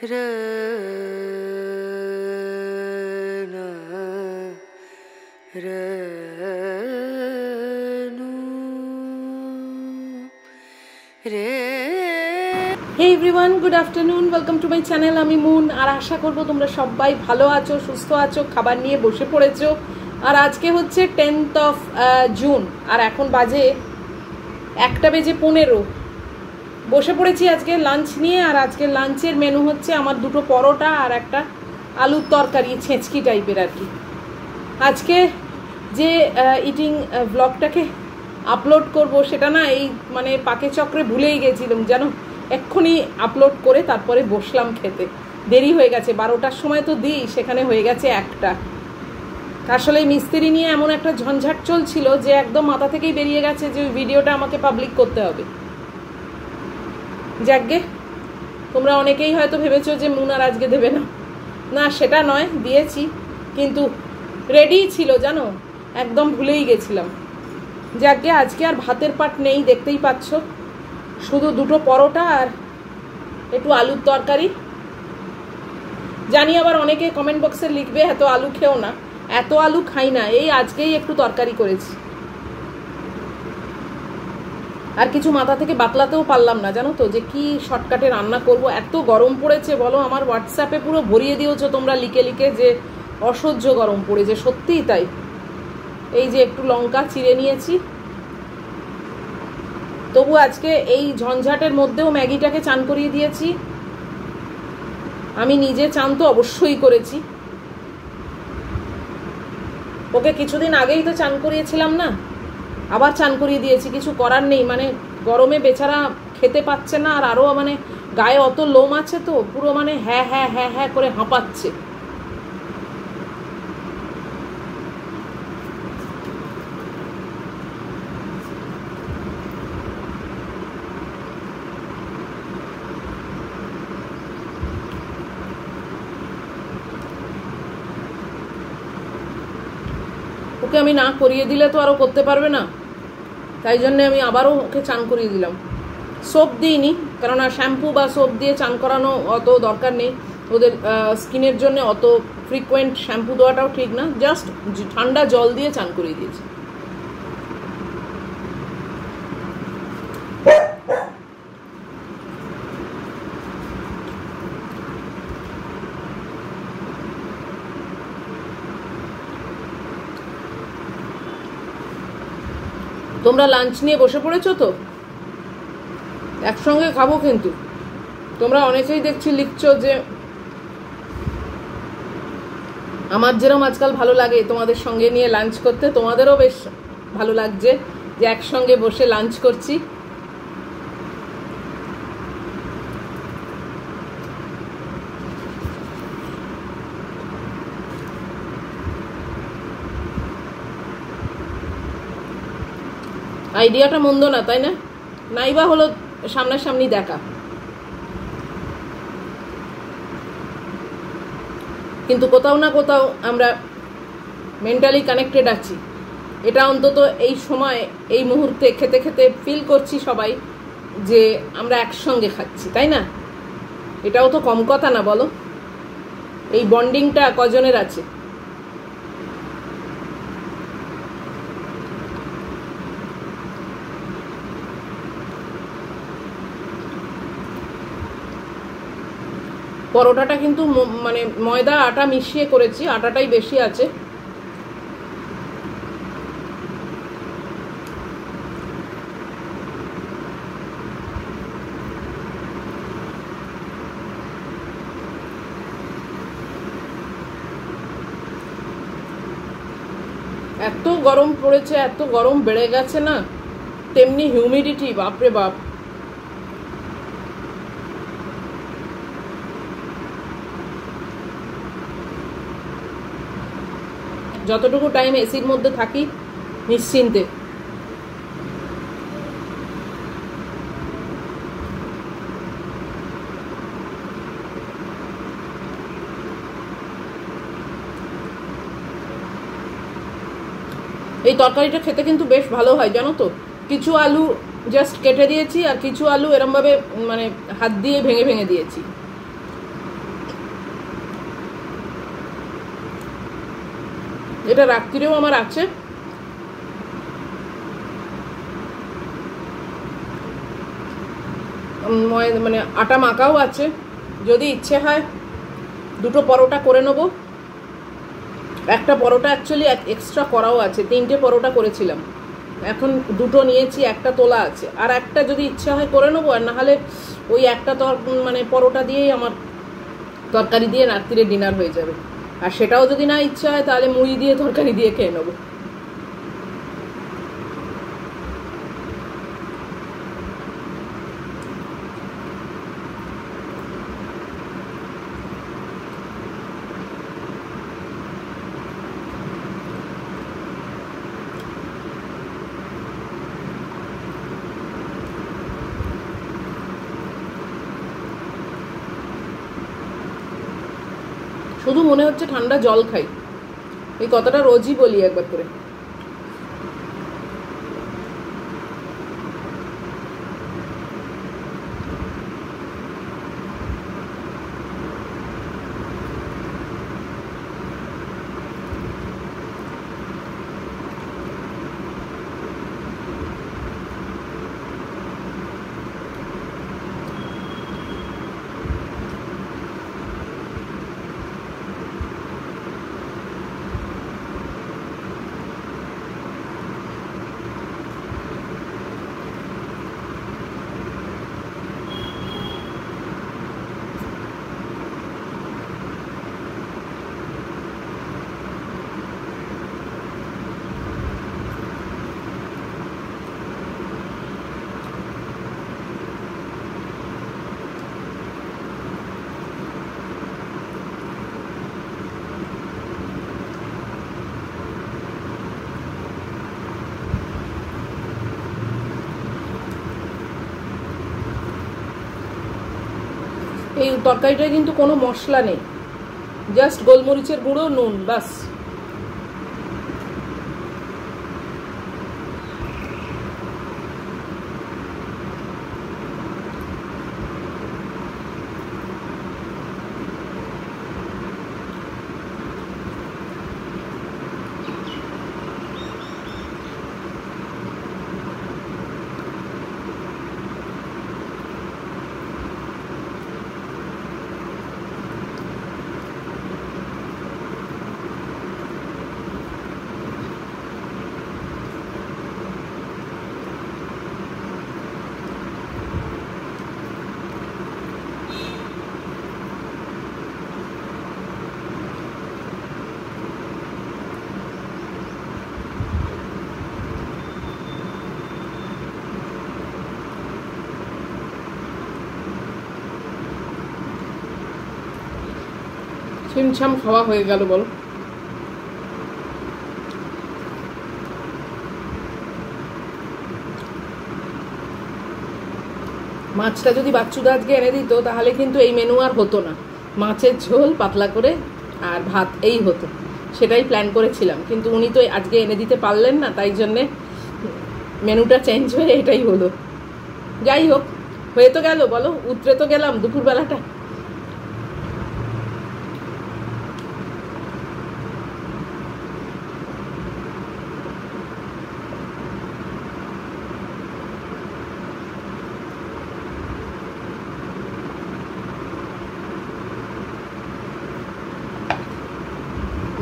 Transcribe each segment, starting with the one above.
Hey everyone, good afternoon. Welcome to my channel. আমি moon আর আশা করব তোমরা সবাই ভালো আছো, সুস্থ আছো, খাবার নিয়ে বসে পড়েছো। আর আজকে হচ্ছে 10th of জুন আর এখন বাজে 1:15। বসে পড়েছি আজকে লাঞ্চ নিয়ে। আর আজকে লাঞ্চের মেনু হচ্ছে আমার দুটো পরোটা আর একটা আলুর তরকারি, ছেঁচকি টাইপের আর কি। আজকে যে ইটিং ব্লগটাকে আপলোড করব সেটা না এই মানে পাকে চক্রে ভুলেই গেছিলাম জানো। এক্ষুনি আপলোড করে তারপরে বসলাম খেতে, দেরি হয়ে গেছে। 12টার সময় তো দিই, সেখানে হয়ে গেছে 1টা। আসলে মিস্ত্রি নিয়ে এমন একটা ঝঞ্ঝাট চলছিল যে একদম মাথা থেকেই বেরিয়ে গেছে যে ওই ভিডিওটা আমাকে পাবলিক করতে হবে। যাকগে, তোমরা অনেকেই হয়তো ভেবেছো যে মুন আর আজকে দেবে না। না, সেটা নয়, দিয়েছি, কিন্তু রেডি ছিল জানো, একদম ভুলেই গেছিলাম। যাকগে, আজকে আর ভাতের পাট নেই, দেখতেই পাচ্ছ, শুধু দুটো পরোটা আর একটু আলুর তরকারি। জানি আবার অনেকে কমেন্ট বক্সে লিখবে এত আলু খেও না। এত আলু খাই না, এই আজকেই একটু তরকারি করেছি। আর কিছু মাথা থেকে বাতলাতেও পারলাম না জানো তো, যে কি শর্টকাটে রান্না করব। এত গরম পড়েছে বলো, আমার হোয়াটসঅ্যাপে পুরো ভরিয়ে দিয়েছো তোমরা লিখে লিখে যে অসহ্য গরম পড়েছে। সত্যিই তাই। এই যে একটু লঙ্কা চিড়ে নিয়েছি, তবু আজকে এই ঝঞ্ঝাটের মধ্যেও ম্যাগিটাকে চান করিয়ে দিয়েছি। আমি নিজে চান তো অবশ্যই করেছি, ওকে কিছুদিন আগেই তো চান করিয়েছিলাম না, আবার চান করিয়ে দিয়েছি। কিছু করার নেই, মানে গরমে বেচারা খেতে পাচ্ছে না। আর আরও মানে গায়ে অত লোম আছে তো, পুরো মানে হ্যাঁ হ্যাঁ হ্যাঁ হ্যাঁ করে হাঁপাচ্ছে। ওকে আমি না করিয়ে দিলে তো আরও করতে পারবে না, তাই জন্য আমি আবারও ওকে চান করিয়ে দিলাম। সোপ দিইনি, কেননা শ্যাম্পু বা সোপ দিয়ে চান করানো অত দরকার নেই। ওদের স্কিনের জন্য অত ফ্রিকোয়েন্ট শ্যাম্পু দেওয়াটাও ঠিক না। জাস্ট ঠান্ডা জল দিয়ে চান করিয়ে দিয়েছি। তোমরা লাঞ্চ নিয়ে বসে পড়েছো তো, একসঙ্গে খাবো। কিন্তু তোমরা অনেকেই দেখছি লিখছো যে আমার যেরকম আজকাল ভালো লাগে তোমাদের সঙ্গে নিয়ে লাঞ্চ করতে, তোমাদেরও বেশ ভালো লাগছে যে একসঙ্গে বসে লাঞ্চ করছি। আইডিয়াটা মন্দ না, তাই না? নাইবা হলো সামনাসামনি দেখা, কিন্তু কোথাও না কোথাও আমরা মেন্টালি কানেক্টেড আছি। এটা অন্তত এই সময় এই মুহূর্তে খেতে খেতে ফিল করছি সবাই যে আমরা একসঙ্গে খাচ্ছি, তাই না? এটাও তো কম কথা না বলো। এই বন্ডিংটা কজনের আছে? পরোটাটা কিন্তু মানে ময়দা আটা মিশিয়ে করেছি, আটাটাই বেশি আছে। এত গরম পড়েছে, এত গরম বেড়ে গেছে না, তেমনি হিউমিডিটি, বাপরে বাপ। যতটুকু টাইম এসির মধ্যে থাকি নিশ্চিন্তে, এই তরকারিটা খেতে কিন্তু বেশ ভালো হয় জানো তো। কিছু আলু জাস্ট কেটে দিয়েছি আর কিছু আলু এরমভাবে মানে হাত দিয়ে ভেঙে ভেঙে দিয়েছি। এটা রাত্রিরেও আমার আছে। মানে আটা মাখাও আছে, যদি ইচ্ছে হয় দুটো পরোটা করে নেবো। একটা পরোটা অ্যাকচুয়ালি এক্সট্রা করাও আছে, 3টে পরোটা করেছিলাম, এখন দুটো নিয়েছি, একটা তোলা আছে, আর একটা যদি ইচ্ছা হয় করে নেবো। আর নাহলে ওই একটা মানে পরোটা দিয়েই আমার তরকারি দিয়ে রাত্রিরে ডিনার হয়ে যাবে। আর সেটাও যদি না ইচ্ছা হয় তাহলে মুড়ি দিয়ে তরকারি দিয়ে খেয়ে নেবো। শুধু মনে হচ্ছে ঠান্ডা জল খাই, এই কথাটা রোজই বলি একবার করে। এই তরকারিটায় কিন্তু কোনো মশলা নেই, জাস্ট গোলমরিচের গুঁড়ো, নুন, বাস। ছিমছাম খাওয়া হয়ে গেল বলো। মাছটা যদি বাচ্চুদা আজকে এনে দিত তাহলে কিন্তু এই মেনু আর হতো না, মাছের ঝোল পাতলা করে আর ভাত এই হতো, সেটাই প্ল্যান করেছিলাম। কিন্তু উনি তো আজকে এনে দিতে পারলেন না, তাই জন্যে মেনুটা চেঞ্জ হয়ে এটাই হলো। যাই হোক, হয়ে তো গেল বলো, উতরে তো গেলাম দুপুরবেলাটা।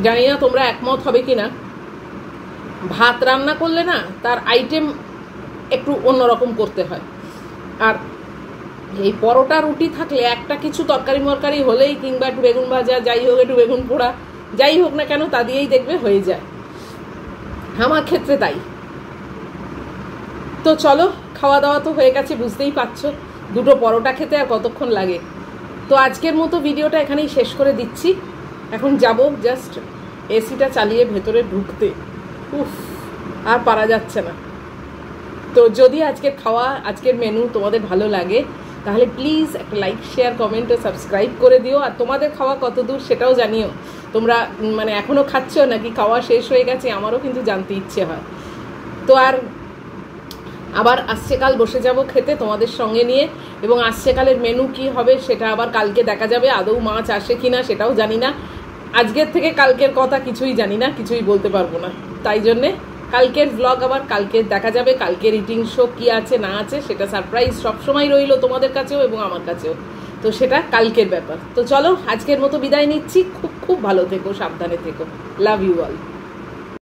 জানি না তোমরা একমত হবে কিনা, ভাত রান্না করলে না তার আইটেম একটু অন্যরকম করতে হয়। আর এই পরোটা রুটি থাকলে একটা কিছু তরকারি মরকারি হলেই, কিংবা একটু বেগুন ভাজা, যাই হোক, একটু বেগুন পোড়া, যাই হোক না কেন, তা দিয়েই দেখবে হয়ে যায়। আমার ক্ষেত্রে তাই। তো চলো, খাওয়া দাওয়া তো হয়ে গেছে, বুঝতেই পারছো দুটো পরোটা খেতে আর কতক্ষণ লাগে। তো আজকের মতো ভিডিওটা এখানেই শেষ করে দিচ্ছি। এখন যাব জাস্ট এসিটা চালিয়ে ভেতরে ঢুকতে, উফ আর পারা যাচ্ছে না। তো যদি আজকের খাওয়া, আজকের মেনু তোমাদের ভালো লাগে তাহলে প্লিজ একটা লাইক, শেয়ার, কমেন্ট ও সাবস্ক্রাইব করে দিও। আর তোমাদের খাওয়া কত দূর সেটাও জানিও, তোমরা মানে এখনও খাচ্ছ নাকি খাওয়া শেষ হয়ে গেছে, আমারও কিন্তু জানতে ইচ্ছে হয়। তো আর আবার আসছে কাল বসে যাব খেতে তোমাদের সঙ্গে নিয়ে, এবং আসছে কালের মেনু কি হবে সেটা আবার কালকে দেখা যাবে। আদৌ মাছ আসে কিনা সেটাও জানি না, আজকের থেকে কালকের কথা কিছুই জানি না, কিছুই বলতে পারবো না। তাই জন্যে কালকের ব্লগ আবার কালকে দেখা যাবে। কালকের ইটিং শো কি আছে না আছে সেটা সারপ্রাইজ সবসময় রইলো তোমাদের কাছেও এবং আমার কাছেও, তো সেটা কালকের ব্যাপার। তো চলো আজকের মতো বিদায় নিচ্ছি। খুব খুব ভালো থেকো, সাবধানে থেকো। Love you all.